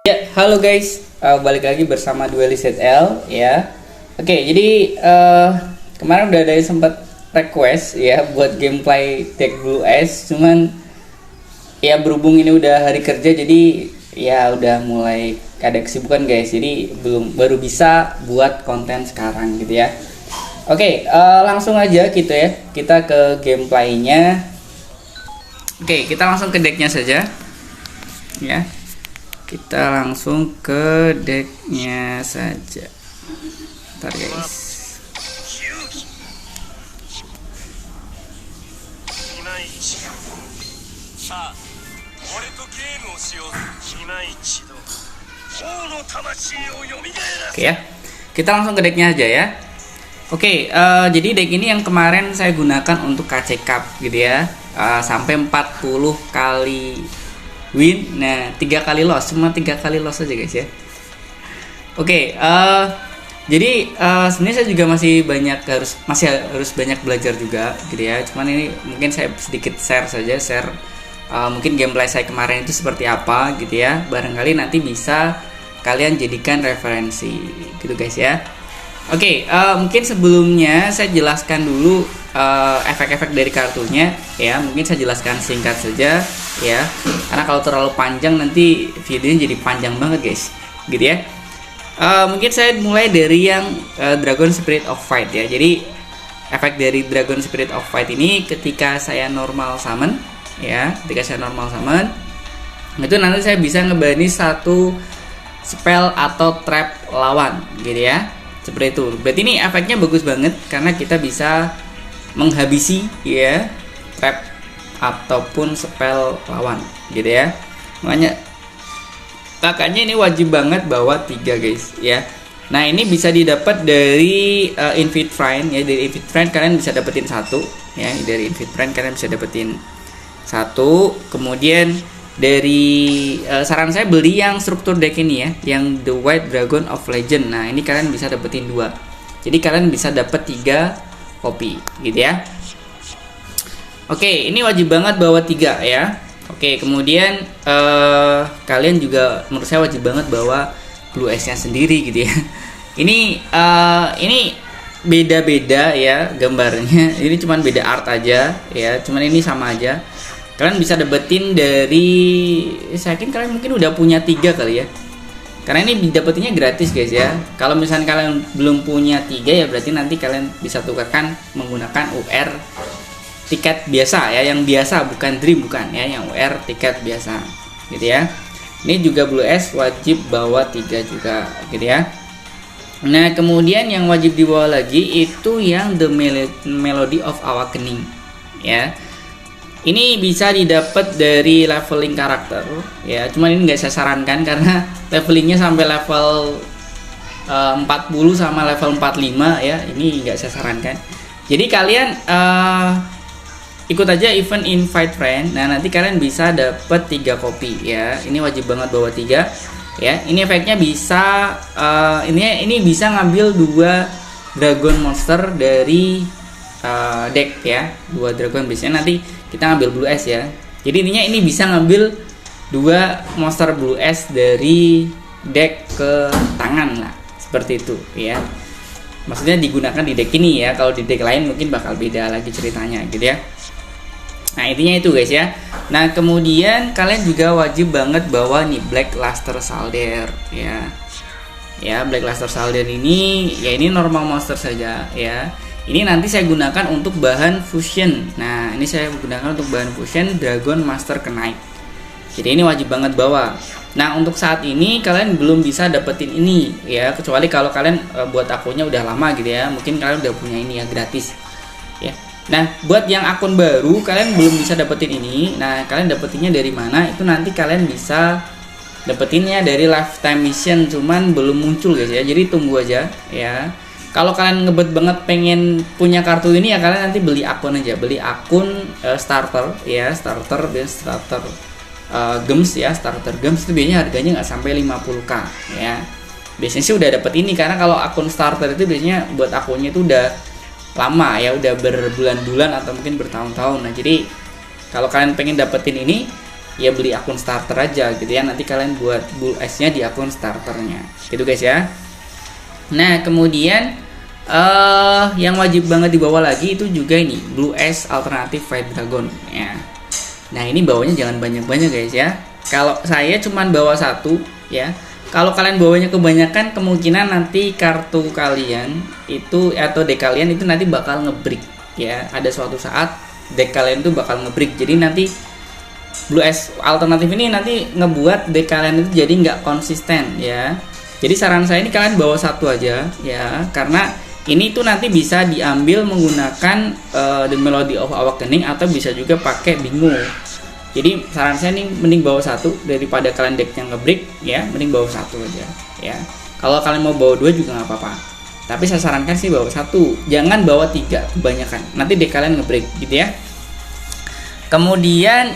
Ya, halo guys, balik lagi bersama Duelist ZL ya. Oke, jadi kemarin udah ada yang sempat request ya buat gameplay deck Blue S, cuman ya berhubung ini udah hari kerja, jadi ya udah mulai ada kesibukan guys, jadi baru bisa buat konten sekarang gitu ya. Oke, langsung aja gitu ya, kita ke gameplaynya. Oke, kita langsung ke decknya saja ya. Kita langsung ke decknya saja. Bentar guys. Oke ya, kita langsung ke decknya aja ya. Oke, jadi deck ini yang kemarin saya gunakan untuk KC Cup gitu ya, sampai 40 kali win. Nah, 3 kali loss, cuma 3 kali loss aja guys ya. Oke, jadi sebenarnya saya juga masih harus banyak belajar juga gitu ya. Cuman ini mungkin saya sedikit share mungkin gameplay saya kemarin itu seperti apa gitu ya. Barangkali nanti bisa kalian jadikan referensi gitu guys ya. Oke, mungkin sebelumnya saya jelaskan dulu efek-efek dari kartunya ya. Mungkin saya jelaskan singkat saja ya, karena kalau terlalu panjang nanti videonya jadi panjang banget guys gitu ya. Mungkin saya mulai dari yang Dragon Spirit of Fight ya. Jadi efek dari Dragon Spirit of Fight ini ketika saya normal summon ya, itu nanti saya bisa ngebani satu spell atau trap lawan gitu ya, seperti itu. Berarti ini efeknya bagus banget karena kita bisa menghabisi ya trap ataupun spell lawan gitu ya. Makanya ini wajib banget bawa 3 guys ya. Nah, ini bisa didapat dari Invite Friend ya. Dari Invite Friend kalian bisa dapetin 1 ya. Dari Invite Friend kalian bisa dapetin 1. Kemudian dari saran saya beli yang struktur deck ini ya, yang The White Dragon of Legend. Nah, ini kalian bisa dapetin 2. Jadi kalian bisa dapet 3 kopi gitu ya. Oke, ini wajib banget bawa 3 ya. Oke, kemudian kalian juga menurut saya wajib banget bawa Blue S-nya sendiri gitu ya. Ini beda-beda ya gambarnya. Ini cuman beda art aja ya. Cuman ini sama aja. Kalian bisa dapetin dari, saya yakin kalian mungkin udah punya 3 kali ya. Karena ini dapetinnya gratis guys ya. Kalau misalnya kalian belum punya 3 ya berarti nanti kalian bisa tukarkan menggunakan UR tiket biasa ya, yang biasa bukan Dream, bukan ya, yang UR tiket biasa gitu ya. Ini juga Blue S wajib bawa 3 juga gitu ya. Nah, kemudian yang wajib dibawa lagi itu yang The Melody of Awakening ya. Ini bisa didapat dari leveling karakter ya. Cuman ini nggak saya sarankan karena levelingnya sampai level 40 sama level 45 ya. Ini nggak saya sarankan. Jadi kalian ikut aja event Invite Friend. Nah, nanti kalian bisa dapat 3 kopi ya. Ini wajib banget bawa 3 ya. Ini efeknya bisa ini bisa ngambil 2 dragon monster dari deck ya. 2 dragon biasanya nanti kita ngambil Blue S ya. Jadi intinya ini bisa ngambil 2 monster Blue S dari deck ke tangan lah, seperti itu ya. Maksudnya digunakan di deck ini ya. Kalau di deck lain mungkin bakal beda lagi ceritanya gitu ya. Nah, intinya itu guys ya. Nah, kemudian kalian juga wajib banget bawa nih Black Luster Salder ya. Ya, Black Luster Salder ini ya, ini normal monster saja ya. Ini nanti saya gunakan untuk bahan fusion. Nah, ini saya gunakan untuk bahan fusion Dragon Master Knight. Jadi ini wajib banget bawa. Nah, untuk saat ini kalian belum bisa dapetin ini ya, kecuali kalau kalian buat akunnya udah lama gitu ya. Mungkin kalian udah punya ini ya, gratis ya. Nah, buat yang akun baru kalian belum bisa dapetin ini. Nah, kalian dapetinnya dari mana? Itu nanti kalian bisa dapetinnya dari lifetime mission, cuman belum muncul guys ya. Jadi tunggu aja ya. Kalau kalian ngebet banget pengen punya kartu ini ya, kalian nanti beli akun aja, beli akun starter ya, starter gems ya, starter gems itu biasanya harganya nggak sampai 50k ya. Biasanya sih udah dapet ini, karena kalau akun starter itu biasanya buat akunnya itu udah lama ya, udah berbulan-bulan atau mungkin bertahun-tahun. Nah, jadi kalau kalian pengen dapetin ini ya beli akun starter aja gitu ya. Nanti kalian buat Blue S-nya di akun starternya. Gitu guys ya. Nah, kemudian yang wajib banget dibawa lagi itu juga ini Blue S Alternative White Dragon ya. Nah, ini bawanya jangan banyak-banyak guys ya. Kalau saya cuman bawa satu ya. Kalau kalian bawanya kebanyakan, kemungkinan nanti kartu kalian itu atau deck kalian itu nanti bakal ngebreak ya. Ada suatu saat deck kalian itu bakal ngebreak. Jadi nanti Blue S alternatif ini nanti ngebuat deck kalian itu jadi nggak konsisten ya. Jadi saran saya ini kalian bawa satu aja ya, karena ini tuh nanti bisa diambil menggunakan The Melody of Awakening atau bisa juga pakai bingo. Jadi saran saya nih mending bawa satu daripada kalian decknya ngebreak ya, mending bawa satu aja ya. Kalau kalian mau bawa dua juga nggak apa-apa, tapi saya sarankan sih bawa satu, jangan bawa tiga kebanyakan, nanti deck kalian ngebreak gitu ya. Kemudian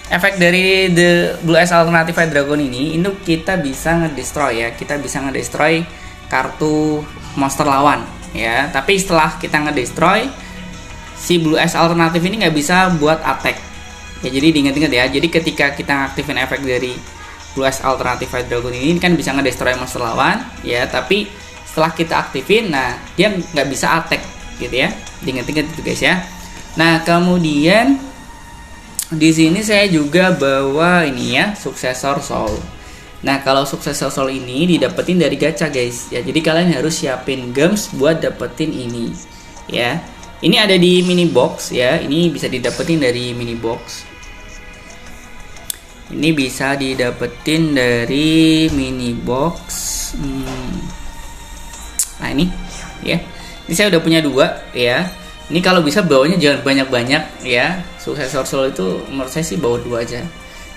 efek dari The Blue S Alternative White Dragon ini kita bisa ngedestroy ya, kita bisa ngedestroy kartu monster lawan ya. Tapi setelah kita ngedestroy, si Blue S alternatif ini nggak bisa buat attack ya. Jadi diingat-ingat ya, jadi ketika kita aktifin efek dari Blue S alternatif White Dragon ini kan bisa ngedestroy monster lawan ya, tapi setelah kita aktifin, nah dia nggak bisa attack gitu ya. Diingat-ingat itu guys ya. Nah, kemudian di sini saya juga bawa ini ya, Successor Soul. Nah, kalau Successor Soul ini didapetin dari gacha guys ya, jadi kalian harus siapin gems buat dapetin ini ya. Ini ada di mini box ya, ini bisa didapetin dari mini box. Ini bisa didapetin dari mini box. Nah ini ya, ini saya udah punya dua ya. Ini kalau bisa bawanya jangan banyak-banyak ya. Successor Soul itu menurut saya sih bawa dua aja.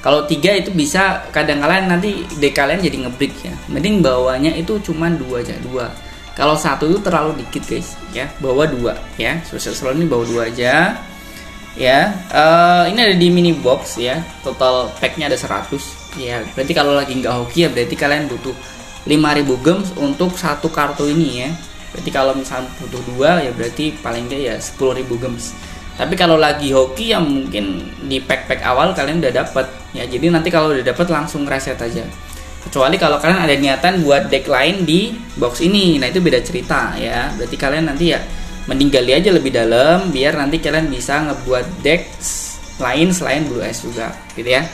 Kalau tiga itu bisa kadang-kadang nanti deck kalian jadi ngebreak ya. Mending bawanya itu cuman dua aja, dua. Kalau satu itu terlalu dikit guys ya, bawa dua ya. Successor ini bawa dua aja ya. Ini ada di mini box ya, total packnya ada 100 ya. Berarti kalau lagi nggak hoki ya berarti kalian butuh 5000 gems untuk satu kartu ini ya. Berarti kalau misalnya butuh dua ya berarti paling nggak ya 10.000 gems. Tapi kalau lagi hoki ya mungkin di pack-pack awal kalian udah dapat ya. Jadi nanti kalau udah dapat langsung reset aja. Kecuali kalau kalian ada niatan buat deck lain di box ini, nah itu beda cerita ya. Berarti kalian nanti ya mending gali aja lebih dalam biar nanti kalian bisa ngebuat deck lain selain Blue S juga gitu ya.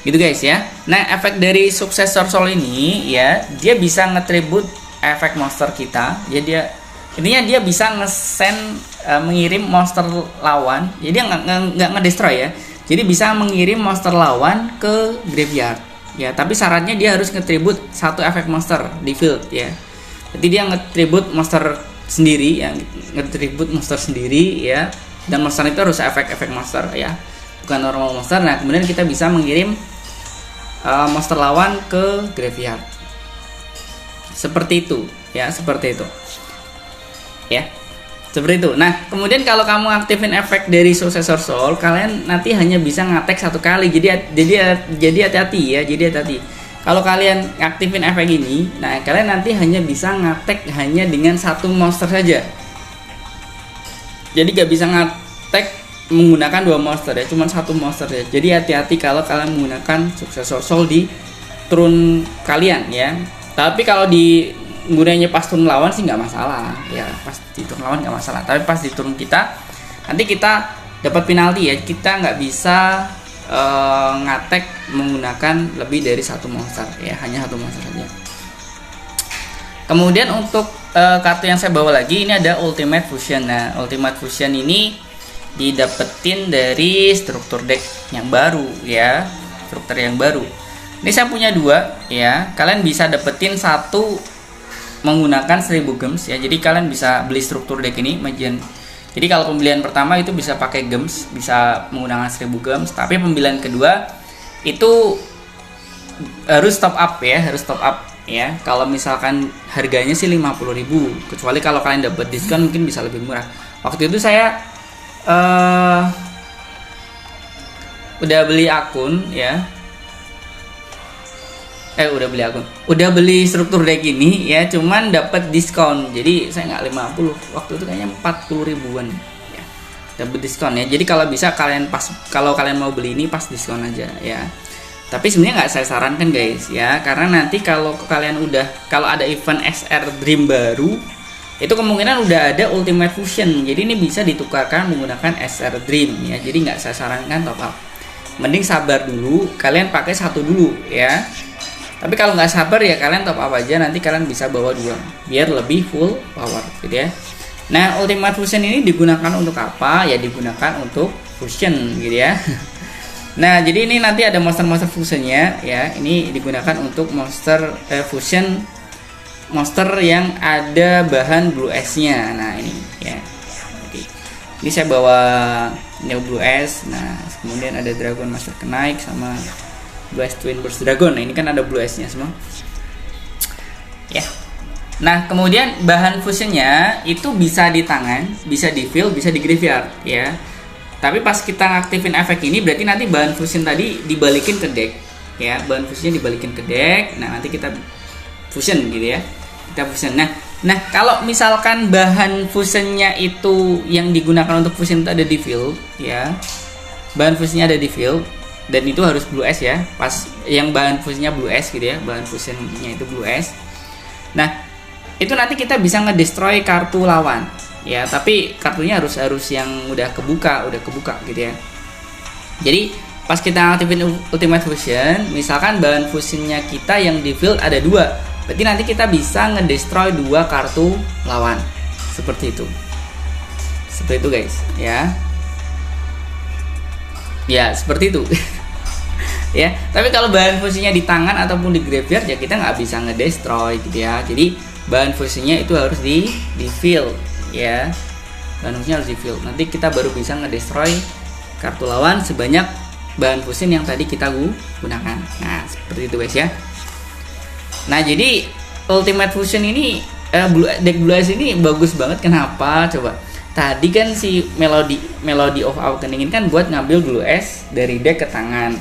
Gitu guys ya. Nah, efek dari Successor Soul ini ya, dia bisa nge-tribute efek monster kita. Ya dia intinya dia bisa nge-send mengirim monster lawan. Jadi dia nggak ngedestroy ya. Jadi bisa mengirim monster lawan ke graveyard. Ya, tapi syaratnya dia harus nge-tribute satu efek monster di field ya. Jadi dia nge-tribute monster sendiri ya, nge-tribute monster sendiri ya. Dan monster itu harus efek-efek monster ya, bukan normal monster. Nah, kemudian kita bisa mengirim monster lawan ke graveyard. Seperti itu ya, seperti itu. Ya. Seperti itu. Nah, kemudian kalau kamu aktifin efek dari Successor Soul, kalian nanti hanya bisa ngatek satu kali. Jadi hati-hati ya. Jadi hati-hati. Kalau kalian aktifin efek ini, nah kalian nanti hanya bisa ngatek hanya dengan satu monster saja. Jadi gak bisa ngatek menggunakan dua monster ya, cuma satu monster ya. Jadi hati-hati kalau kalian menggunakan Successor Soul di turun kalian ya. Tapi kalau di gunanya pas turun lawan sih nggak masalah ya, pas di turun lawan nggak masalah, tapi pas di turun kita nanti kita dapat penalti ya, kita nggak bisa ngatek menggunakan lebih dari satu monster ya, hanya satu monster saja. Kemudian untuk kartu yang saya bawa lagi ini ada Ultimate Fusion. Nah, Ultimate Fusion ini didapetin dari struktur deck yang baru ya, struktur yang baru. Ini saya punya dua ya, kalian bisa dapetin satu menggunakan 1000 gems ya. Jadi kalian bisa beli struktur deck ini Magian. Jadi kalau pembelian pertama itu bisa pakai gems, bisa menggunakan 1000 gems. Tapi pembelian kedua itu harus top up ya, harus top up ya. Kalau misalkan harganya sih 50.000, kecuali kalau kalian dapat diskon mungkin bisa lebih murah. Waktu itu saya udah beli akun ya. Udah beli struktur deck ini ya, cuman dapat diskon. Jadi saya nggak 50, waktu itu kayaknya 40 ribuan ya. dapat diskon ya. Jadi kalau bisa kalau kalian mau beli ini pas diskon aja ya. Tapi sebenarnya nggak saya sarankan guys ya, karena nanti kalau ada event SR Dream baru, itu kemungkinan udah ada Ultimate Fusion. Jadi ini bisa ditukarkan menggunakan SR Dream ya. Jadi nggak saya sarankan top up. Mending sabar dulu, kalian pakai satu dulu ya. Tapi kalau nggak sabar ya kalian top up aja, nanti kalian bisa bawa 2 biar lebih full power gitu ya. Nah, Ultimate Fusion ini digunakan untuk apa? Ya digunakan untuk fusion gitu ya. Nah, jadi ini nanti ada monster fusionnya ya. Ini digunakan untuk fusion monster yang ada bahan Blue S-nya. Nah, ini ya. Jadi, ini saya bawa Neo Blue S. Nah, kemudian ada Dragon Master Kenaik sama Blue S Twin Burst Dragon. Nah, ini kan ada Blue S-nya semua. Ya. Nah, kemudian bahan fusionnya itu bisa di tangan, bisa di field, bisa di graveyard ya. Tapi pas kita ngaktifin efek ini berarti nanti bahan fusion tadi dibalikin ke deck ya. Bahan fusionnya dibalikin ke deck. Nah, nanti kita fusion gitu ya. Kita fusion. Nah, kalau misalkan bahan fusionnya itu yang digunakan untuk fusion itu ada di field ya. Bahan fusionnya ada di field dan itu harus Blue S ya. Pas yang bahan fusionnya Blue S gitu ya. Bahan fusionnya itu Blue S. Nah, itu nanti kita bisa ngedestroy kartu lawan. Ya, tapi kartunya harus yang udah kebuka gitu ya. Jadi pas kita aktifin Ultimate Fusion, misalkan bahan fusionnya kita yang di field ada 2, berarti nanti kita bisa ngedestroy 2 kartu lawan. Seperti itu guys ya. Ya seperti itu. Ya, tapi kalau bahan fusionnya di tangan ataupun di graveyard ya kita nggak bisa ngedestroy gitu ya. Jadi bahan fusionnya itu harus di field ya, bahan fusionnya harus di field. Nanti kita baru bisa ngedestroy kartu lawan sebanyak bahan fusion yang tadi kita gunakan. Nah, seperti itu guys ya. Nah, jadi Ultimate Fusion ini deck Blue S ini bagus banget. Kenapa? Coba. Tadi kan si Melody of Awakening ini kan buat ngambil Blue S dari deck ke tangan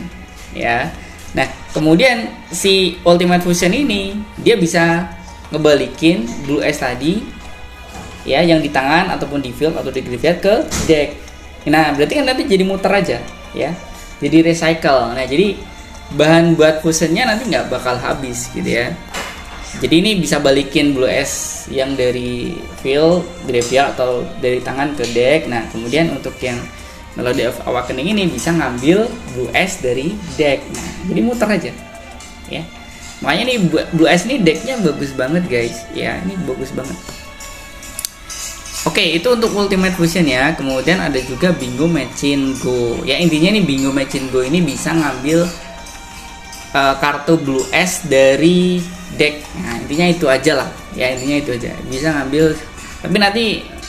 ya. Nah, kemudian si Ultimate Fusion ini dia bisa ngebalikin Blue S tadi ya, yang di tangan ataupun di field atau di graveyard ke deck. Nah, berarti kan nanti jadi muter aja ya, jadi recycle. Nah, jadi bahan buat fusionnya nanti nggak bakal habis gitu ya. Jadi ini bisa balikin Blue S yang dari field, graveyard atau dari tangan ke deck. Nah, kemudian untuk yang Melody of Awakening ini bisa ngambil Blue S dari deck. Nah, jadi muter aja ya. Makanya nih Blue S ini decknya bagus banget guys ya, ini bagus banget. Oke, itu untuk Ultimate Fusion ya. Kemudian ada juga Bingo Machine Go. Ya, intinya nih Bingo Machine Go ini bisa ngambil kartu Blue S dari deck. Nah, intinya itu aja lah. Ya, intinya itu aja. Bisa ngambil, tapi nanti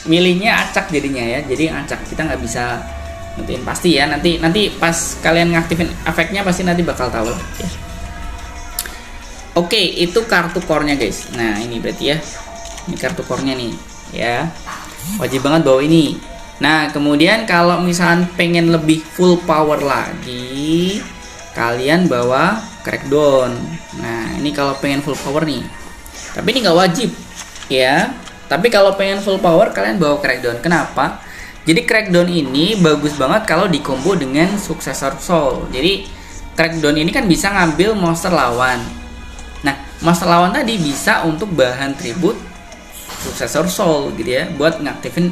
milihnya acak jadinya ya. Jadi acak, kita nggak bisa nentuin pasti ya. Nanti pas kalian ngaktifin efeknya pasti nanti bakal tahu ya. Oke, itu kartu core-nya guys. Nah, ini berarti ya. Ini kartu core-nya nih ya. Wajib banget bawa ini. Nah, kemudian kalau misalnya pengen lebih full power lagi, kalian bawa Crackdown. Nah, ini kalau pengen full power nih. Tapi ini nggak wajib ya. Tapi kalau pengen full power kalian bawa Crackdown. Kenapa? Jadi Crackdown ini bagus banget kalau dikombo dengan Successor Soul. Jadi Crackdown ini kan bisa ngambil monster lawan. Nah, monster lawan tadi bisa untuk bahan tribut Successor Soul gitu ya, buat ngaktifin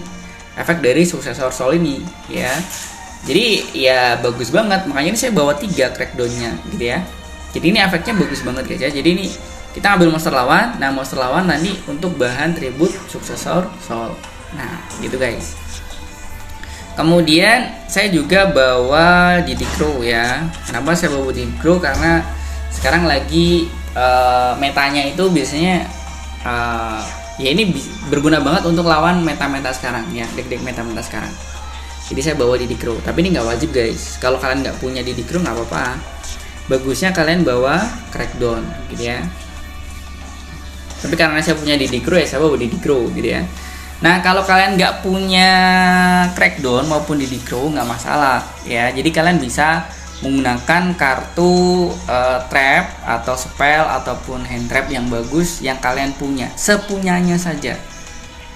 efek dari Successor Soul ini ya. Jadi ya bagus banget, makanya ini saya bawa 3 Crackdown-nya gitu ya. Jadi ini efeknya bagus banget guys ya. Jadi ini kita ambil monster lawan, nah monster lawan nanti untuk bahan tribut Successor Soul. Nah, gitu guys. Kemudian saya juga bawa Didi Crow ya. Kenapa saya bawa Didi Crow? Karena sekarang lagi metanya itu biasanya ya ini berguna banget untuk lawan meta-meta sekarang ya, deck-deck meta-meta sekarang. Jadi saya bawa Didi Crow, tapi ini nggak wajib guys. Kalau kalian nggak punya Didi Crow nggak apa-apa. Bagusnya kalian bawa Crackdown gitu ya. Tapi karena saya punya Didi Crow ya saya bawa Didi Crow gitu ya. Nah, kalau kalian nggak punya Crackdown maupun Didi Crow nggak masalah ya. Jadi kalian bisa menggunakan kartu trap atau spell ataupun hand trap yang bagus yang kalian punya, sepunyanya saja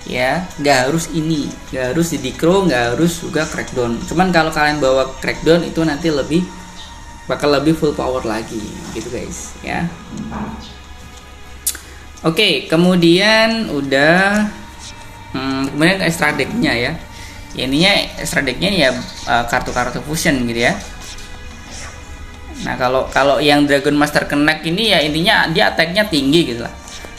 ya, nggak harus ini, nggak harus di decro, nggak harus juga crackdown. Cuman kalau kalian bawa crackdown itu nanti bakal lebih full power lagi gitu guys ya. Oke, kemudian udah kemudian extra decknya ya. Ininya extra decknya ya kartu-kartu fusion gitu ya. Nah kalau yang Dragon Master Connect ini ya intinya dia attack-nya tinggi gitu lah.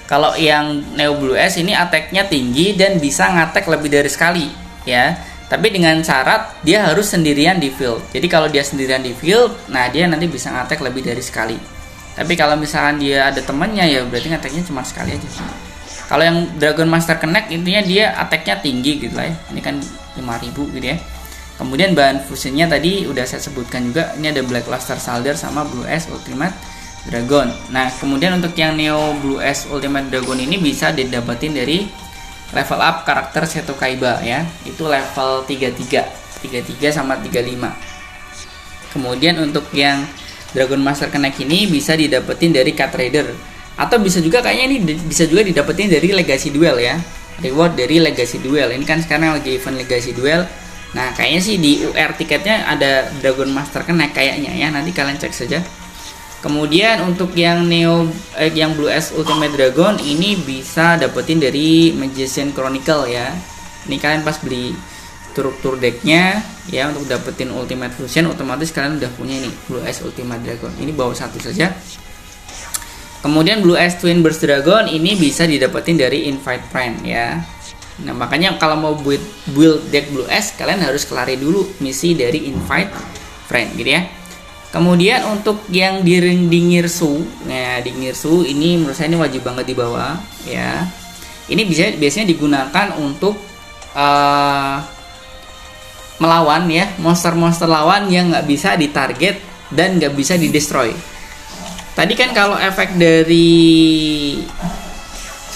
Kalau yang Neo Blue S ini attack-nya tinggi dan bisa ngattack lebih dari sekali ya. Tapi dengan syarat dia harus sendirian di field. Jadi kalau dia sendirian di field, nah dia nanti bisa ngattack lebih dari sekali. Tapi kalau misalkan dia ada temannya ya berarti ngattack-nya cuma sekali aja. Kalau yang Dragon Master Connect intinya dia attack-nya tinggi gitu lah ya. Ini kan 5000 gitu ya. Kemudian bahan fusionnya tadi udah saya sebutkan juga, ini ada Black Luster Soldier sama Blue S Ultimate Dragon. Nah kemudian untuk yang Neo Blue S Ultimate Dragon ini bisa didapetin dari level up karakter Seto Kaiba ya, itu level 33 sama 35. Kemudian untuk yang Dragon Master Connect ini bisa didapetin dari Cat Rider, atau bisa juga kayaknya ini bisa juga didapetin dari Legacy Duel ya, reward dari Legacy Duel. Ini kan sekarang lagi event Legacy Duel. Nah kayaknya sih di UR tiketnya ada Dragon Master Connect kayaknya ya, nanti kalian cek saja. Kemudian untuk yang yang Blue S Ultimate Dragon ini bisa dapetin dari Magician Chronicle ya. Ini kalian pas beli struktur decknya ya, untuk dapetin Ultimate Fusion otomatis kalian udah punya ini Blue S Ultimate Dragon. Ini bawa satu saja. Kemudian Blue S Twin Burst Dragon ini bisa didapetin dari Invite Friend ya. Nah makanya kalau mau build deck Blue S kalian harus kelari dulu misi dari Invite Friend gitu ya. Kemudian untuk yang di Ngirsu, nah di Ngirsu ini menurut saya ini wajib banget dibawa ya. Ini biasanya digunakan untuk melawan ya monster-monster lawan yang nggak bisa ditarget dan nggak bisa didestroy. Tadi kan kalau efek dari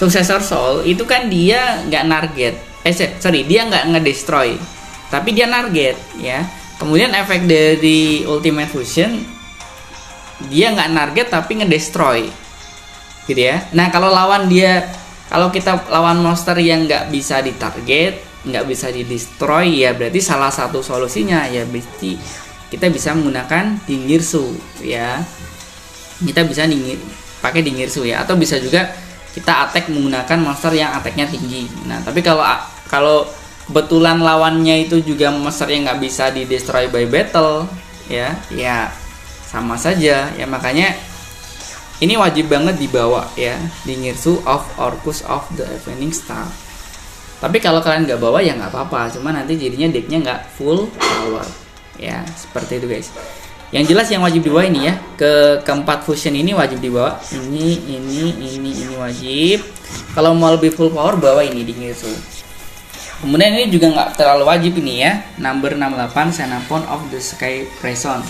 Successor Soul itu kan dia nggak target, dia nggak ngedestroy, tapi dia target ya. Kemudian efek dari Ultimate Fusion dia nggak target tapi ngedestroy, gitu ya. Nah kalau kita lawan monster yang nggak bisa ditarget, nggak bisa didestroy ya, berarti salah satu solusinya ya berarti kita bisa menggunakan Dingirsu ya. Kita bisa pakai Dingirsu ya, atau bisa juga kita attack menggunakan monster yang attacknya tinggi. Nah tapi kalau kebetulan lawannya itu juga monster yang nggak bisa di destroy by battle ya sama saja ya. Makanya ini wajib banget dibawa ya, Dingirsu of Orcus of the Evening Star. Tapi kalau kalian nggak bawa ya nggak apa-apa, cuma nanti jadinya decknya nggak full power ya, seperti itu guys. Yang jelas yang wajib dibawa ini ya, keempat fusion ini wajib dibawa. Ini wajib. Kalau mau lebih full power bawa ini Dingirsu. Kemudian ini juga nggak terlalu wajib ini ya, number 68 Xenopon of the Sky Prison.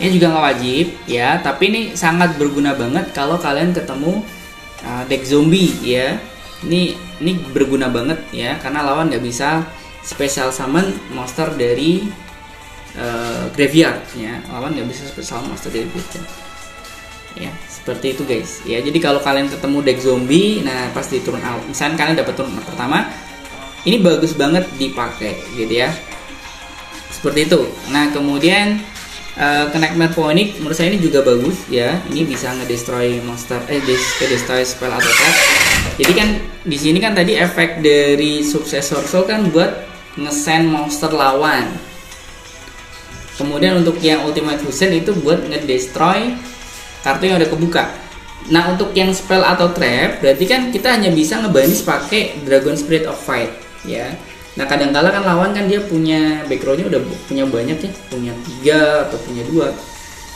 Ini juga nggak wajib ya, tapi ini sangat berguna banget kalau kalian ketemu deck zombie ya. Ini berguna banget ya, karena lawan nggak bisa special summon monster dari graveyard ya. Lawan nggak bisa special monster dari graveyard ya, seperti itu guys ya. Jadi kalau kalian ketemu deck zombie, nah pas di turn out, misalnya kalian dapat turn out pertama, ini bagus banget dipakai gitu ya, seperti itu. Nah kemudian Nightmare Phoenix menurut saya ini juga bagus ya. Ini bisa ngedestroy monster, destroy spell atau trap. Jadi kan di sini kan tadi efek dari Successor Soul kan buat nge-send monster lawan. Kemudian untuk yang Ultimate Fusion itu buat ngedestroy kartu yang udah kebuka. Nah untuk yang spell atau trap berarti kan kita hanya bisa ngebanis pakai Dragon Spirit of Fight ya. Nah kadang-kala kan lawan kan dia punya backgroundnya udah punya banyak ya, punya 3 atau punya 2.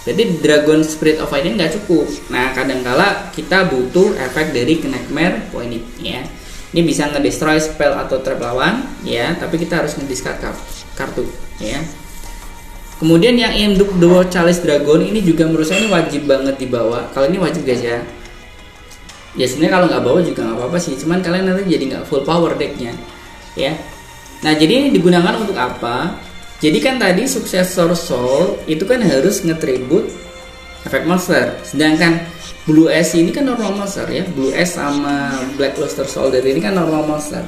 Jadi Dragon Spirit of Fight ini nggak cukup. Nah kadang-kala kita butuh efek dari Nightmare Phoenix ya. Ini bisa ngedestroy spell atau trap lawan ya, tapi kita harus ngediscard kartu ya. Kemudian yang Induk Duo Chalice Dragon ini juga menurut saya ini wajib banget dibawa. Kalau ini wajib guys ya. Ya sebenarnya kalau nggak bawa juga nggak apa-apa sih, cuman kalian nanti jadi nggak full power decknya ya. Nah jadi ini digunakan untuk apa? Jadi kan tadi Successor Soul itu kan harus nge-tribute efek monster, sedangkan Blue S ini kan normal monster ya. Blue S sama Black Luster Soldier ini kan normal monster.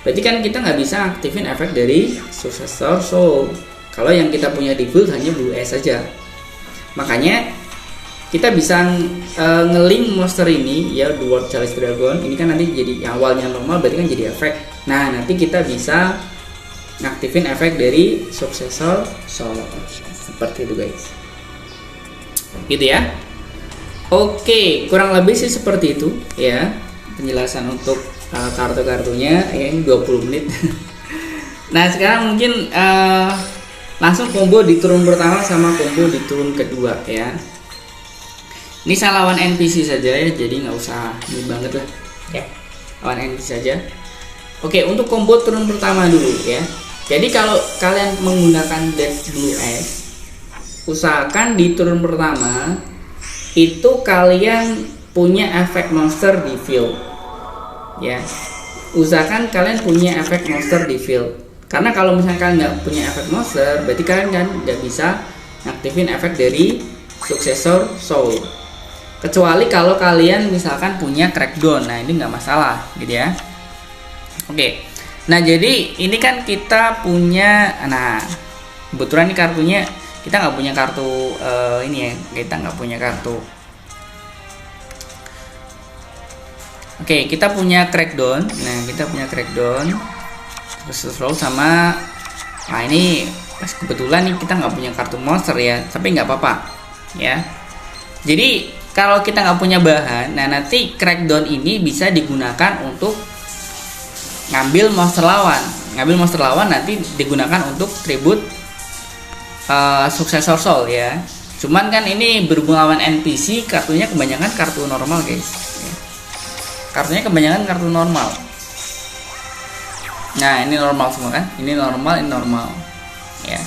Berarti kan kita nggak bisa aktifin efek dari Successor Soul kalau yang kita punya di build hanya Blue Eyes saja. Makanya kita bisa nge-link monster ini ya, Dwarf Chalice Dragon ini kan nanti jadi yang awalnya normal berarti kan jadi efek. Nah nanti kita bisa ngaktifin efek dari Successor Soul seperti itu guys, gitu ya. Oke, kurang lebih sih seperti itu ya penjelasan untuk kartu-kartunya ya, ini 20 menit. Nah sekarang mungkin langsung combo di turun pertama sama combo di turun kedua ya. Ini saya lawan NPC saja ya, jadi nggak usah ini banget lah ya, lawan NPC saja. Oke, untuk combo turun pertama dulu ya. Jadi kalau kalian menggunakan deck Blue Eyes, usahakan di turun pertama itu kalian punya efek monster di field ya. Usahakan kalian punya efek monster di field, karena kalau misalnya kalian nggak punya efek monster berarti kalian kan nggak bisa aktifin efek dari Successor Soul, kecuali kalau kalian misalkan punya Crackdown. Nah ini nggak masalah gitu ya. Oke, nah jadi ini kan kita punya, nah kebetulan ini kartunya kita nggak punya kartu ini ya, kita nggak punya kartu. Oke, kita punya Crackdown. Nah kita punya Crackdown terus sama, nah ini pas kebetulan nih kita nggak punya kartu monster ya, tapi nggak apa-apa ya. Jadi kalau kita nggak punya bahan, nah nanti Crackdown ini bisa digunakan untuk ngambil monster lawan. Ngambil monster lawan nanti digunakan untuk tribute Successor Soul ya. Cuman kan ini berhubung lawan NPC, kartunya kebanyakan kartu normal guys ya. Kartunya kebanyakan kartu normal. Nah ini normal semua kan, ini normal, ini normal ya.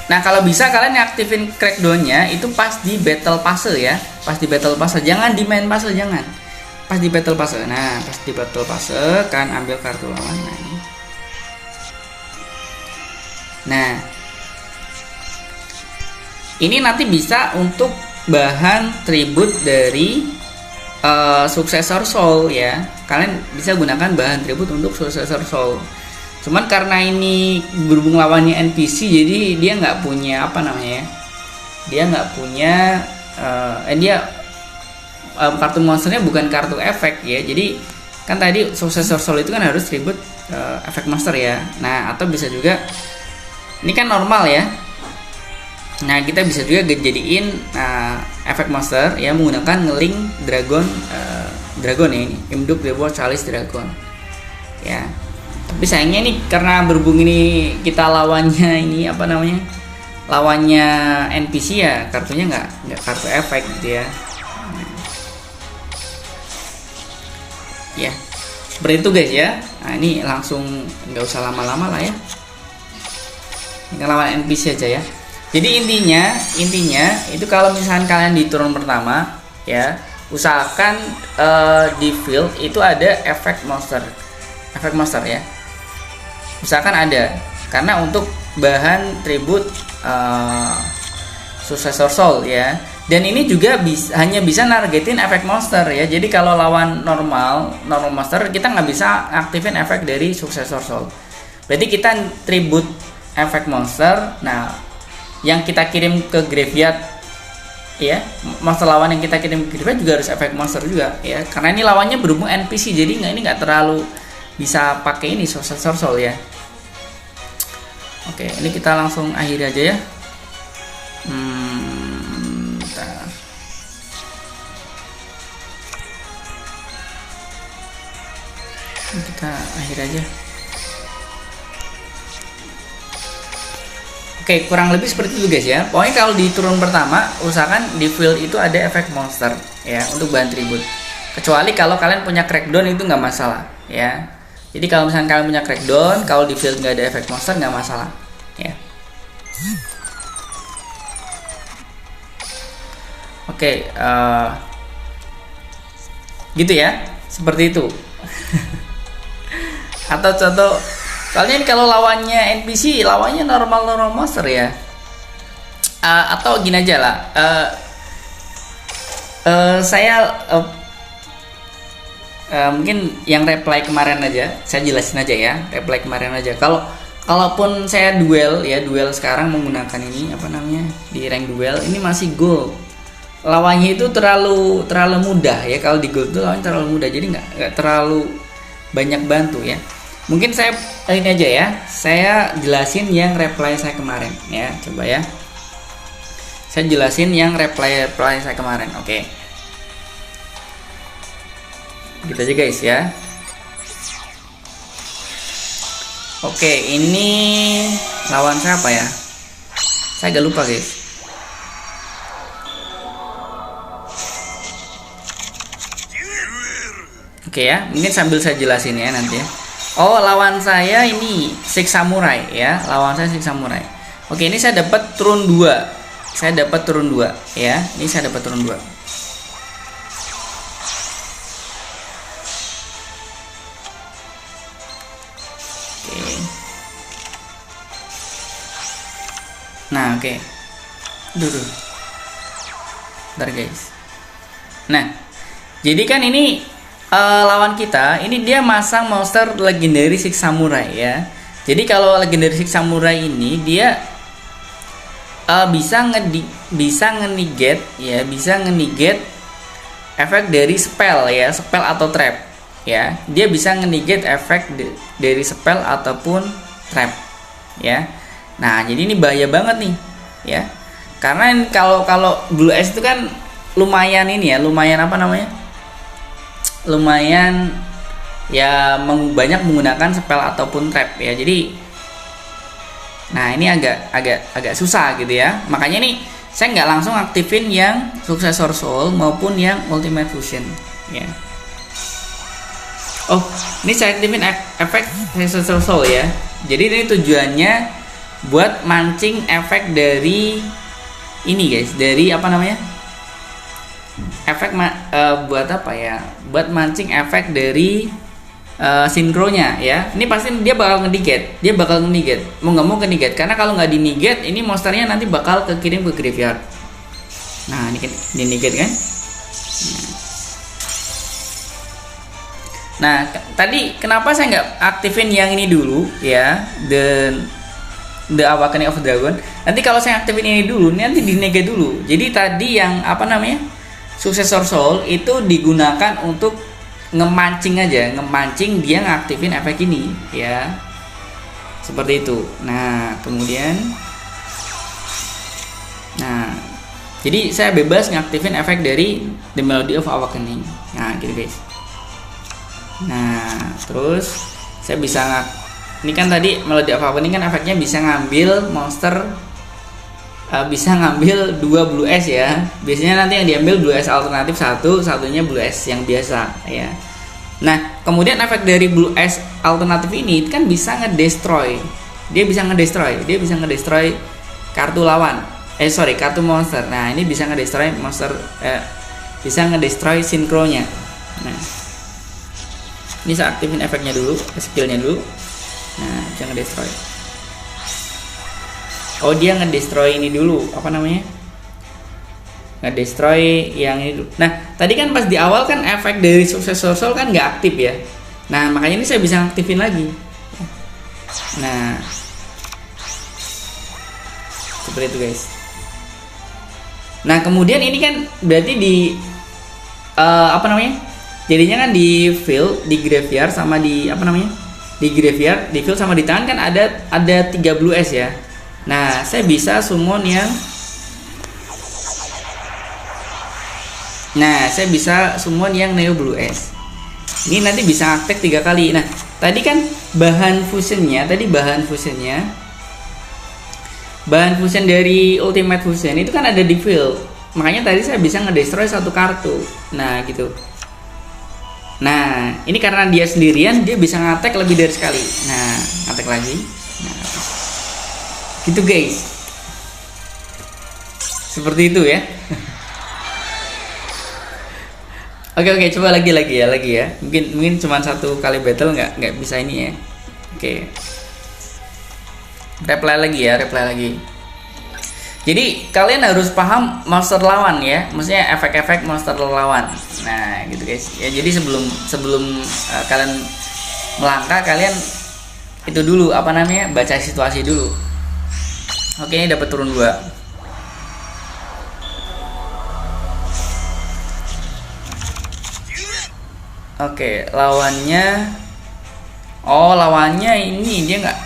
Nah kalau bisa kalian aktifin Crackdown-nya itu pas di battle pass ya, pas di battle pass, jangan di main pass, jangan, pas di battle pass. Nah pas di battle pass kan ambil kartu lawan. Nah ini nanti bisa untuk bahan tribute dari Successor Soul ya. Kalian bisa gunakan bahan tribute untuk Successor Soul. Cuman karena ini berhubung lawannya NPC, jadi dia nggak punya apa namanya ya, dia nggak punya kartu monsternya bukan kartu efek ya. Jadi kan tadi Successor Soul itu kan harus tribute efek monster ya. Nah atau bisa juga ini kan normal ya. Nah kita bisa juga jadiin efek monster ya menggunakan ngelink dragon ya, ini Imduk Dwarf Chalice Dragon ya. Tapi sayangnya nih karena berhubung ini kita lawannya ini apa namanya, lawannya NPC ya, kartunya nggak kartu efek gitu ya. Ya seperti itu guys ya. Nah ini langsung nggak usah lama-lama lah ya, kita lawan NPC aja ya. Jadi intinya itu kalau misalkan kalian di turun pertama ya, usahakan di field itu ada efek monster ya. Usahakan ada, karena untuk bahan tribute Successor Soul ya. Dan ini juga hanya bisa nargetin efek monster ya. Jadi kalau lawan normal monster kita nggak bisa aktifin efek dari Successor Soul. Berarti kita tribute efek monster. Nah, yang kita kirim ke graveyard ya, monster lawan yang kita kirim ke graveyard juga harus efek monster juga ya. Karena ini lawannya berhubung NPC, jadi ini nggak terlalu bisa pakai ini Successor Soul ya. Oke, ini kita langsung akhiri aja ya. Bentar. Kita akhiri aja. Oke, kurang lebih seperti itu guys ya. Pokoknya kalau di turun pertama usahakan di field itu ada efek monster ya untuk bahan tribute. Kecuali kalau kalian punya Crackdown itu nggak masalah ya. Jadi kalau misalnya kalian punya Crackdown, kalau di field nggak ada efek monster nggak masalah ya. Oke, gitu ya, seperti itu. Atau contoh kalian kalau lawannya NPC, lawannya normal monster ya. Atau gini aja lah, saya mungkin yang reply kemarin aja saya jelasin aja ya, reply kemarin aja. Kalaupun saya duel ya, duel sekarang menggunakan ini apa namanya, di rank duel ini masih gold, lawannya itu terlalu mudah ya. Kalau di gold itu lawannya terlalu mudah, jadi nggak terlalu banyak bantu ya. Mungkin saya ini aja ya, saya jelasin yang reply saya kemarin ya, coba ya. Saya jelasin yang reply saya kemarin. Oke. Gitu aja guys ya. Oke, ini lawan siapa ya? Saya agak lupa guys. Oke ya, mungkin sambil saya jelasin ya nanti ya. Oh, lawan saya ini Six Samurai ya. Lawan saya Six Samurai. Oke, ini saya dapat turun 2. Saya dapat turun 2 ya. Ini saya dapat turun 2. Oke. Nah, oke. Dulu. Bentar guys. Nah, jadi kan ini lawan kita ini dia masang monster legendary Six Samurai ya. Jadi kalau legendary Six Samurai ini dia bisa nge-negate ya, bisa nge-negate efek dari spell ya, spell atau trap ya. Dia bisa nge-negate efek dari spell ataupun trap ya. Nah, jadi ini bahaya banget nih ya. Karena kalau Blue S itu kan lumayan ini ya, lumayan apa namanya? Lumayan ya, banyak menggunakan spell ataupun trap ya. Jadi nah ini agak susah gitu ya. Makanya nih saya nggak langsung aktifin yang Successor Soul maupun yang Ultimate Fusion ya. Oh, ini saya aktifin efek Successor Soul ya. Jadi ini tujuannya buat mancing efek dari ini guys, dari apa namanya, efek buat apa ya, buat mancing efek dari sinkronya ya. Ini pasti dia bakal ngediget, mau nggak mau ngediget, karena kalau nggak diniget ini monsternya nanti bakal kekirim ke graveyard. Nah, ini kan diniget kan. Nah, tadi kenapa saya nggak aktifin yang ini dulu ya, The Awakening of Dragon. Nanti kalau saya aktifin ini dulu, nanti diniget dulu. Jadi tadi yang apa namanya, Successor Soul itu digunakan untuk ngemancing aja, ngemancing dia ngaktifin efek ini ya, seperti itu. Nah, kemudian jadi saya bebas ngaktifin efek dari The Melody of Awakening. Nah, gitu guys. Nah, terus saya bisa ini kan tadi Melody of Awakening kan efeknya bisa ngambil monster, bisa ngambil 2 Blue S ya. Biasanya nanti yang diambil Blue S alternatif satunya Blue S yang biasa ya. Nah, kemudian efek dari Blue S alternatif ini kan bisa ngedestroy. Dia bisa ngedestroy kartu lawan. Kartu monster. Nah, ini bisa ngedestroy monster, bisa ngedestroy sinkronya. Nah, ini saya aktifin efeknya dulu, skillnya dulu. Nah, bisa ngedestroy. Oh, dia ngedestroy ini dulu, apa namanya? Ngedestroy yang ini dulu. Nah, tadi kan pas di awal kan efek dari Successor Soul kan nggak aktif ya. Nah, makanya ini saya bisa aktifin lagi. Nah, seperti itu guys. Nah, kemudian ini kan berarti di apa namanya? Jadinya kan di field, di graveyard sama di apa namanya? Di graveyard, di field sama di tangan kan ada 3 Blue S ya. Nah, saya bisa summon yang Neo Blue S. Ini nanti bisa aktif 3 kali. Nah, tadi kan bahan fusionnya dari Ultimate Fusion itu kan ada di field. Makanya tadi saya bisa ngedestroy 1 kartu. Nah, gitu. Nah, ini karena dia sendirian, dia bisa ngattack lebih dari sekali. Nah, ngattack lagi. Nah, gitu guys. Seperti itu ya. Oke, coba lagi ya. Mungkin cuma 1 kali battle nggak bisa ini ya. Oke. Reply lagi. Jadi kalian harus paham monster lawan ya, maksudnya efek-efek monster lawan. Nah gitu guys ya, jadi sebelum kalian melangkah, kalian itu dulu apa namanya, baca situasi dulu. Oke, ini dapat turun 2. Oke, lawannya, oh lawannya ini dia nggak.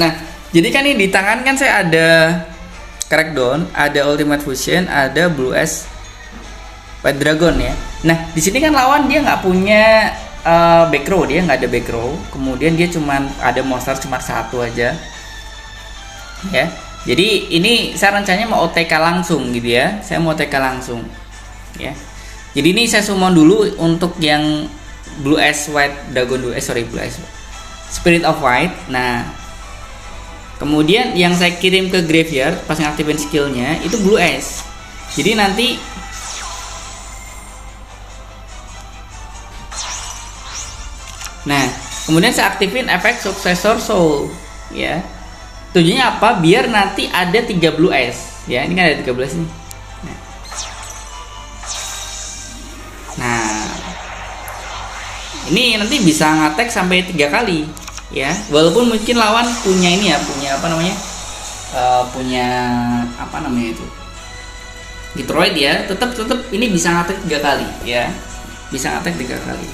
Nah, jadi kan ini di tangan kan saya ada Crackdown, ada Ultimate Fusion, ada Blue Eyes White Dragon ya. Nah, di sini kan lawan dia nggak punya back row, dia nggak ada back row. Kemudian dia cuman ada monster cuma 1 aja. Ya. Jadi ini saya rencananya mau OTK langsung gitu ya. Saya mau OTK langsung. Ya. Jadi ini saya summon dulu untuk yang Blue Eyes White Dragon, Blue Eyes Spirit of White. Nah, kemudian yang saya kirim ke graveyard pas ngaktifin skillnya itu Blue Eyes. Jadi nanti kemudian saya aktifin efek Successor Soul ya. Tujuannya apa? Biar nanti ada 3 Blue Eyes ya. Ini kan ada 13 nih. Nah, ini nanti bisa ngatek sampai 3 kali ya. Walaupun mungkin lawan punya ini ya, punya apa namanya? Punya apa namanya itu? Detroit ya, tetap ini bisa ngatek 3 kali ya. Bisa ngatek 3 kali.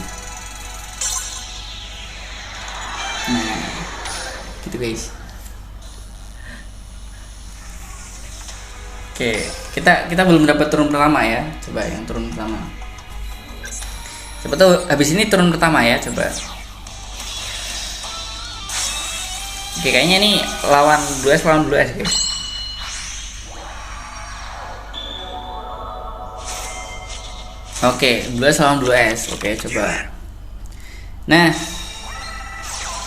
Nah, gitu guys. Oke, kita belum dapat turun pertama ya. Coba yang turun pertama. Coba tuh habis ini turun pertama ya, coba. Oke, kayaknya nih lawan Blue Eyes guys. Oke, Blue Eyes lawan Blue Eyes. Oke, coba. Nah,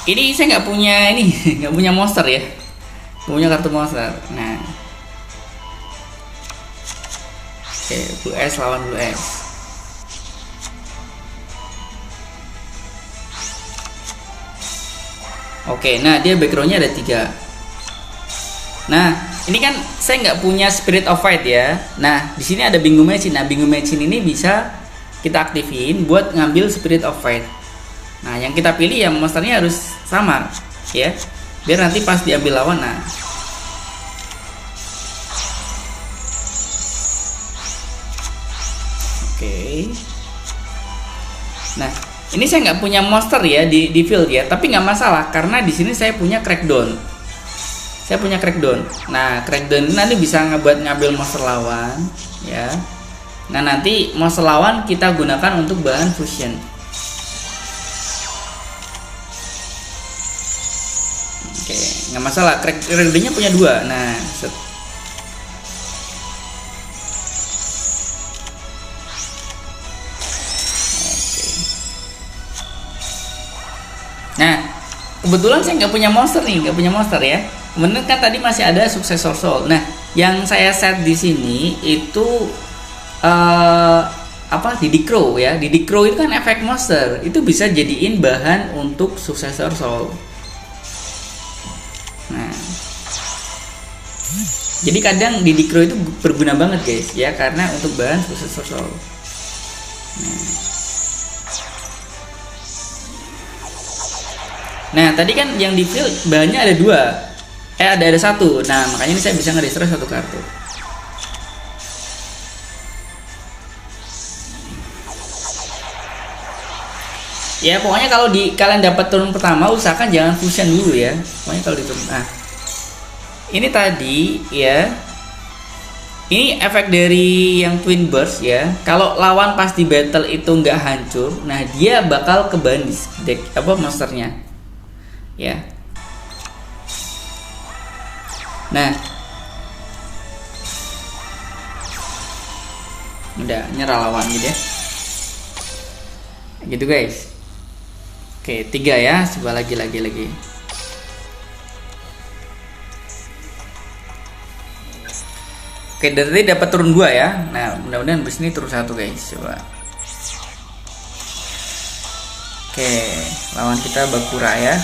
ini saya nggak punya ini, nggak punya monster ya, nggak punya kartu monster. Nah, oke, Blue Eyes lawan Blue Eyes. Oke, nah dia backgroundnya ada 3. Nah, ini kan saya nggak punya Spirit of Fight ya. Nah, di sini ada Bingo Machine. Nah, Bingo Machine ini bisa kita aktifin buat ngambil Spirit of Fight. Nah, yang kita pilih ya monsternya harus sama ya, biar nanti pas diambil lawan. Nah, oke. Nah, ini saya nggak punya monster ya di field ya, tapi nggak masalah karena di sini saya punya Crackdown. Nah, Crackdown ini nanti bisa ngambil monster lawan ya. Nah, nanti monster lawan kita gunakan untuk bahan fusion. Oke, nggak masalah. Crackdownnya punya 2. Nah, set. Nah, kebetulan saya nggak punya monster ya. Kemudian kan tadi masih ada Successor Soul. Nah, yang saya set di sini itu Didi Crow ya. Didi Crow itu kan efek monster, itu bisa jadiin bahan untuk Successor Soul. Nah, jadi kadang Didi Crow itu berguna banget guys ya, karena untuk bahan Successor Soul. Nah, tadi kan yang di field bahannya ada 2. Ada 1. Nah, makanya ini saya bisa nge-destroy 1 kartu. Ya, pokoknya kalau kalian dapat turun pertama, usahakan jangan fusion dulu ya. Pokoknya kalau di turun. Nah, ini tadi ya. Ini efek dari yang Twin Burst ya. Kalau lawan pas di battle itu nggak hancur, nah dia bakal keban di deck monsternya. Ya. Nah, udah nyerah lawan gitu ya. Gitu guys. Oke, 3 ya. Coba lagi. Oke, dari tadi dapat turun 2 ya. Nah, mudah-mudahan bus ini turun 1 guys. Coba. Oke, lawan kita Bakura ya.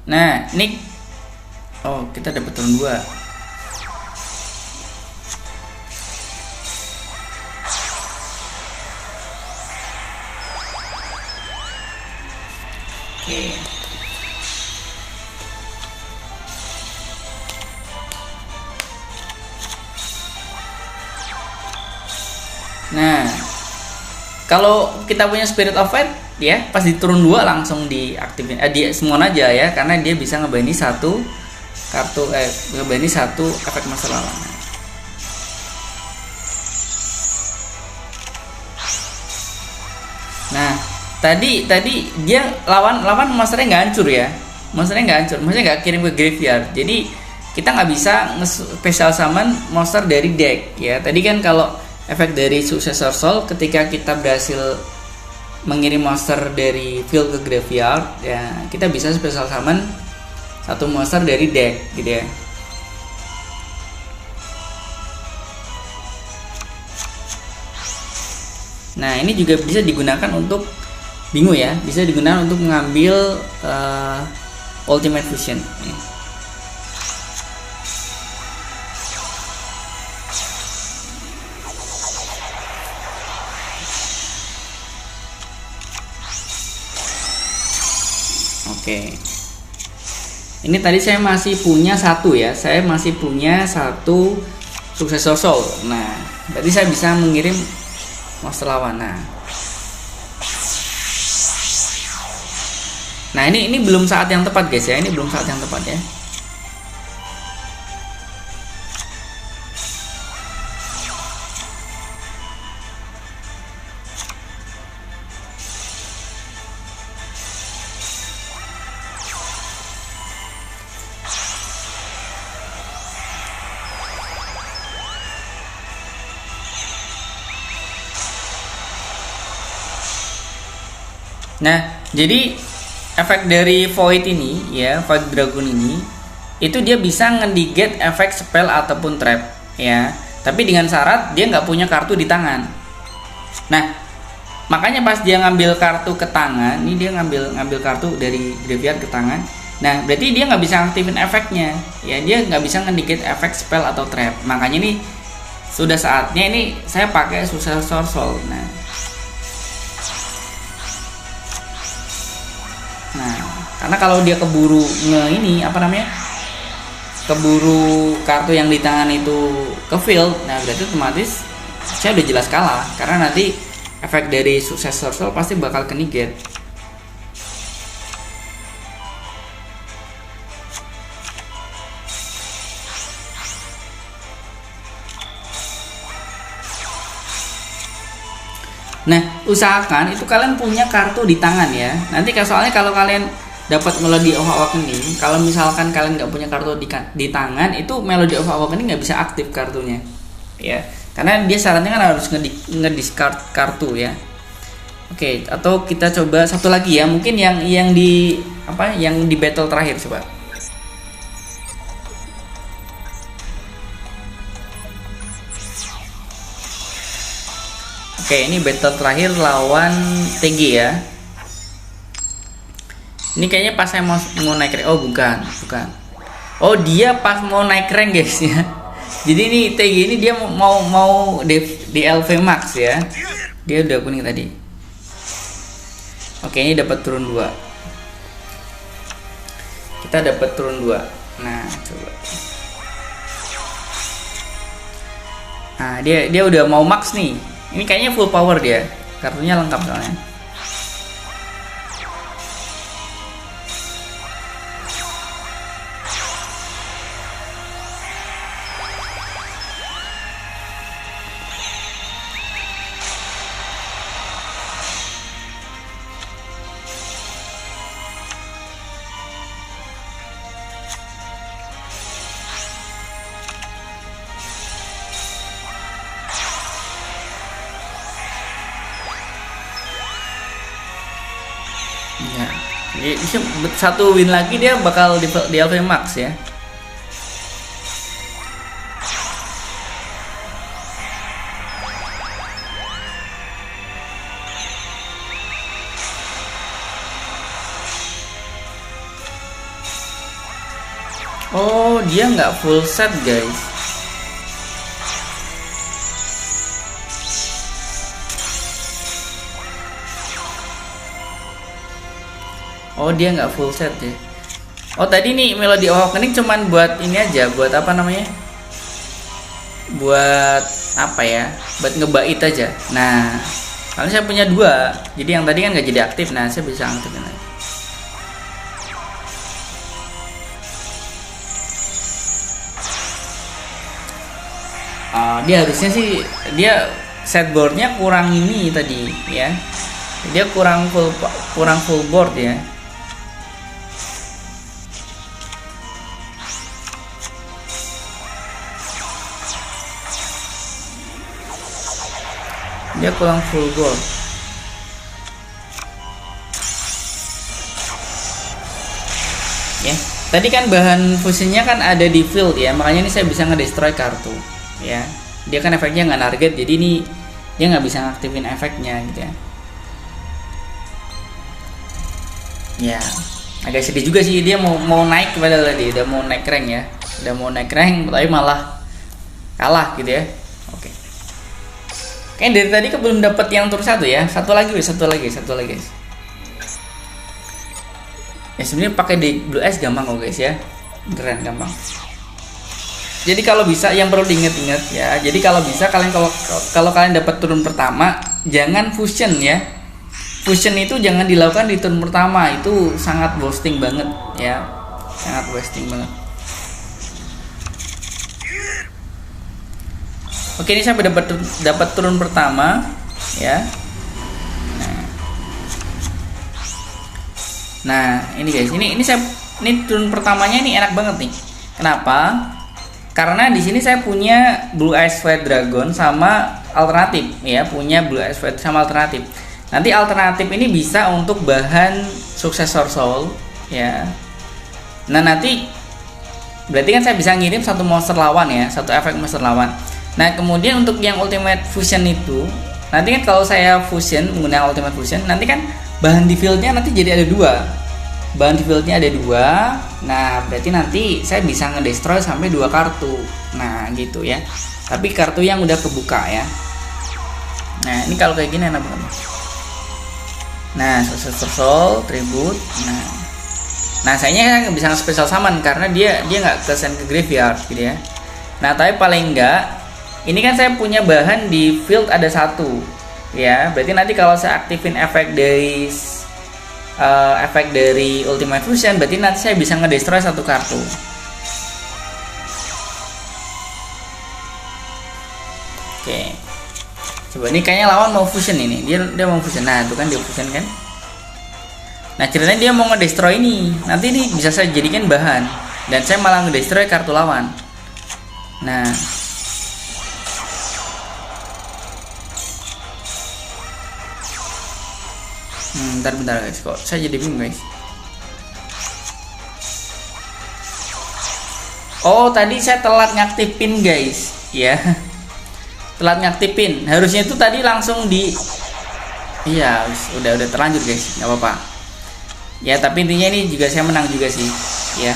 Nah, ini oh, kita dapat turun 2. Oke. Nah, kalau kita punya Spirit of Fate ya, pas di turun 2 langsung diaktifin di semua aja ya, karena dia bisa ngebani satu kartu ngebani satu efek monster lawan. Nah, tadi dia lawan monsternya nggak hancur ya. Monsternya nggak hancur, maksudnya nggak kirim ke graveyard. Jadi kita nggak bisa special summon monster dari deck ya. Tadi kan kalau efek dari Successor Soul, ketika kita berhasil mengirim monster dari field ke graveyard ya, kita bisa special summon satu monster dari deck gitu ya. Nah, ini juga bisa digunakan untuk bingung ya, bisa digunakan untuk mengambil Ultimate Fusion ya. Oke. Ini tadi saya masih punya satu ya. Saya masih punya satu Successor Soul. Nah, berarti saya bisa mengirim monster lawan. Nah, ini belum saat yang tepat guys ya. Ini belum saat yang tepat ya. Nah, jadi efek dari Void ini ya, Void Dragon ini itu dia bisa ngedigate efek spell ataupun trap ya. Tapi dengan syarat dia nggak punya kartu di tangan. Nah, makanya pas dia ngambil kartu ke tangan, ini dia ngambil kartu dari graveyard ke tangan. Nah, berarti dia nggak bisa aktifin efeknya ya, dia nggak bisa ngedigate efek spell atau trap. Makanya ini sudah saatnya ini saya pakai Successor Soul. Nah, karena kalau dia keburu keburu kartu yang di tangan itu ke field, nah berarti otomatis saya udah jelas kalah, karena nanti efek dari Successor Soul pasti bakal ke negate. Nah, usahakan itu kalian punya kartu di tangan ya. Nanti soalnya kalau kalian dapat Melody of Awakening, kalau misalkan kalian nggak punya kartu di tangan, itu Melody of Awakening nggak bisa aktif kartunya, ya. Karena dia syaratnya kan harus ngediscard kartu ya. Oke, atau kita coba satu lagi ya, mungkin yang di battle terakhir coba. Oke, ini battle terakhir lawan TG ya. Ini kayaknya pas saya mau naik rank. Oh, bukan. Oh, dia pas mau naik rank guys ya. Jadi ini TG ini dia mau di LV Max ya. Dia udah kuning tadi. Oke, ini dapat turun 2. Kita dapat turun 2. Nah, coba. Nah, dia udah mau max nih. Ini kayaknya full power dia. Kartunya lengkap soalnya. Ya, jadi satu win lagi dia bakal di LV Max ya. Oh, dia nggak full set guys. Oh, dia nggak full set ya. Oh, tadi nih Melody Awakening cuman buat ini aja, buat apa namanya? Buat apa ya? Buat ngebait aja. Nah, kalau saya punya dua, jadi yang tadi kan nggak jadi aktif. Nah, saya bisa aktifin lagi. Dia harusnya sih dia setboardnya kurang ini tadi ya. Dia kurang full board ya. Dia kurang full board. Ya, tadi kan bahan fusionnya kan ada di field ya, makanya ini saya bisa ngedestroy kartu ya. Dia kan efeknya nggak target, jadi ini dia nggak bisa ngaktifin efeknya gitu ya. Ya, agak sedih juga sih, dia mau naik padahal tadi udah mau naik rank ya, udah mau naik rank tapi malah kalah gitu ya. Oke. Kayaknya dari tadi belum dapat yang tur satu ya. Satu lagi. Ya sebenarnya pakai di Blue Eyes gampang kok guys ya. Beneran gampang. Jadi kalau bisa yang perlu diingat-ingat ya. Jadi kalau bisa kalian kalau kalian dapat turun pertama, jangan fusion ya. Fusion itu jangan dilakukan di turun pertama, itu sangat wasting banget ya. Sangat wasting banget. Oke, ini sampai dapat turun pertama ya. Nah, ini guys, ini turun pertamanya ini enak banget nih. Kenapa? Karena di sini saya punya Blue Eyes White Dragon sama alternatif ya, punya Blue Eyes White sama alternatif. Nanti alternatif ini bisa untuk bahan suksesor soul ya. Nah, nanti berarti kan saya bisa ngirim satu monster lawan ya, satu efek monster lawan. Nah, kemudian untuk yang Ultimate Fusion itu, nanti kan kalau saya fusion menggunakan Ultimate Fusion, nanti kan bahan di fieldnya nanti jadi ada dua. Bahan di fieldnya ada dua. Nah, berarti nanti saya bisa ngedestroy sampai 2 kartu. Nah, gitu ya. Tapi kartu yang udah kebuka ya. Nah, ini kalau kayak gini enak banget. Nah, Soul, Tribute. Nah, sayangnya nggak bisa special summon karena dia nggak ke graveyard gitu ya. Nah, tapi paling enggak ini kan saya punya bahan di field ada 1 ya, berarti nanti kalau saya aktifin efek dari Ultimate Fusion, berarti nanti saya bisa ngedestroy 1 kartu. Oke, coba ini kayaknya lawan mau fusion ini, dia mau fusion. Nah, itu kan dia fusion kan. Nah, ceritanya dia mau ngedestroy ini, nanti ini bisa saya jadikan bahan dan saya malah ngedestroy kartu lawan. Nah, bentar guys, kok saya jadi bingung guys. Oh, tadi saya telat ngaktifin guys ya. Telat ngaktifin, harusnya itu tadi langsung di iya, udah terlanjur guys, nggak apa-apa ya. Tapi intinya ini juga saya menang juga sih ya,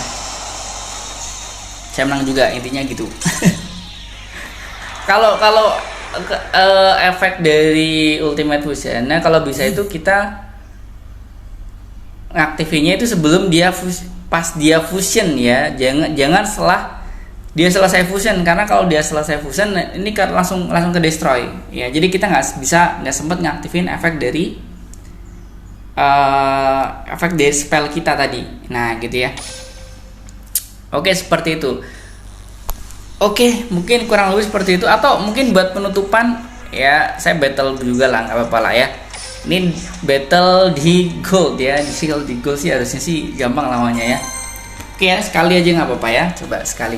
saya menang juga intinya gitu. Kalau efek dari Ultimate Fusion, nah kalau bisa itu kita ngaktifinnya itu sebelum pas dia fusion ya, jangan setelah dia selesai fusion, karena kalau dia selesai fusion ini kan langsung ke destroy ya. Jadi kita nggak sempat ngaktifin efek dari spell kita tadi. Nah, gitu ya. Oke, seperti itu. Oke, mungkin kurang lebih seperti itu, atau mungkin buat penutupan ya saya battle juga lah, nggak apa-apa lah ya. Ini battle di gold ya, di gold sih harusnya sih gampang lawannya ya. Oke ya, sekali aja nggak apa-apa ya, coba sekali.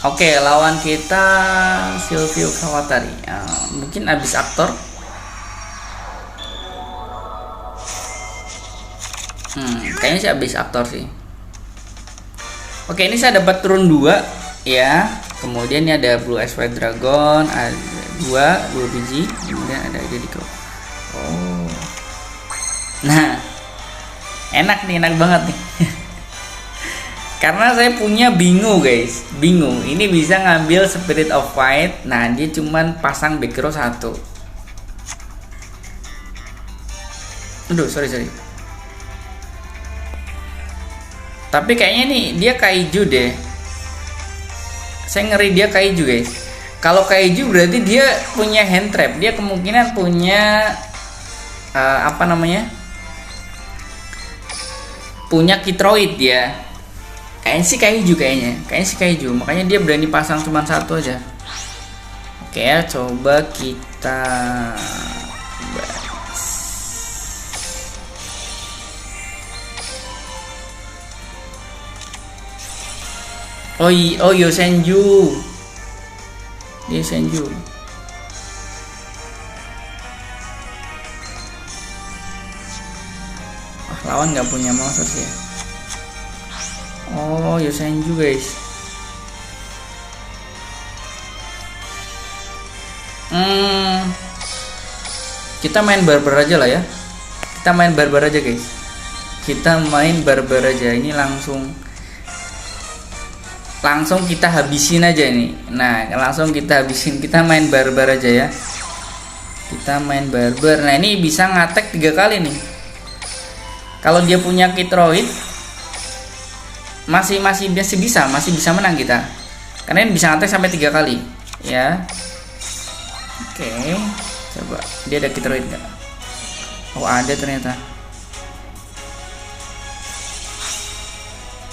Oke, lawan kita Silvio Kawatari. Mungkin abis aktor. Kayaknya sih habis aktor sih. Oke, ini saya dapat turun 2 ya. Kemudian ini ada Blue Eyes White Dragon, ada 2 biji. Kemudian ada di Oh. Nah, enak nih, enak banget nih. Karena saya punya bingo guys, bingo. Ini bisa ngambil Spirit of Fight. Nah, dia cuman pasang background satu. Aduh, sorry. Tapi kayaknya nih dia kaiju deh. Saya ngeri dia kaiju guys. Kalau kaiju berarti dia punya hand trap. Dia kemungkinan punya apa namanya? Punya Kitroid ya. Kayaknya sih kaiju. Makanya dia berani pasang cuma satu aja. Oke ya, coba kita bahas. Oh Yosenju. Dia Senju. Lawan nggak punya monster sih ya. Oh Yosenju guys. Kita main barbar aja lah ya. Kita main barbar aja guys. Ini langsung kita habisin aja nih. Nah, langsung kita habisin. Kita main barbar aja ya. Kita main barbar. Nah, ini bisa ngatek 3 kali nih. Kalau dia punya Kitroid masih bisa menang kita. Karena ini bisa ngatek sampai 3 kali, ya. Oke. Coba dia ada Kitroid enggak? Oh, ada ternyata.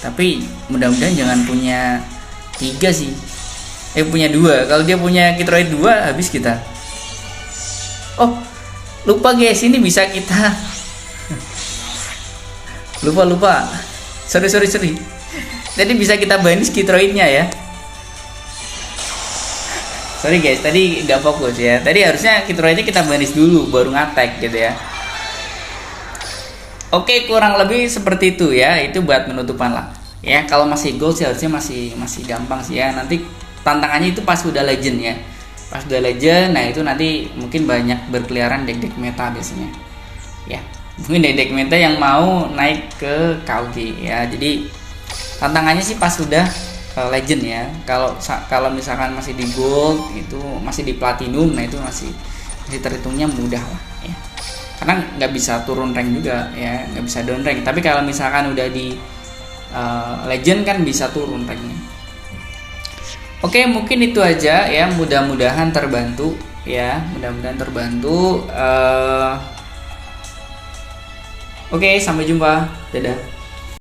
Tapi mudah-mudahan jangan punya 3 sih. Punya 2. Kalau dia punya Kitroid 2 habis kita. Oh, lupa guys, ini bisa kita lupa. Sorry. Jadi bisa kita banis Kitroidnya ya. Sorry guys, tadi nggak fokus ya. Tadi harusnya Kitroidnya kita banis dulu baru ngattack gitu ya. Oke, kurang lebih seperti itu ya. Itu buat penutupan lah. Ya, kalau masih gold sih harusnya masih gampang sih ya. Nanti tantangannya itu pas udah legend ya. Pas udah legend, nah itu nanti mungkin banyak berkeliaran deck-deck meta biasanya. Ya, mungkin deck-deck meta yang mau naik ke KOG ya. Jadi tantangannya sih pas udah legend ya. Kalau misalkan masih di gold itu masih di platinum, nah itu masih terhitungnya mudah lah ya. Karena nggak bisa turun rank juga ya, nggak bisa down rank. Tapi kalau misalkan udah di legend kan bisa turun ranknya. Oke, mungkin itu aja ya. Mudah-mudahan terbantu ya. Oke, sampai jumpa. Dadah.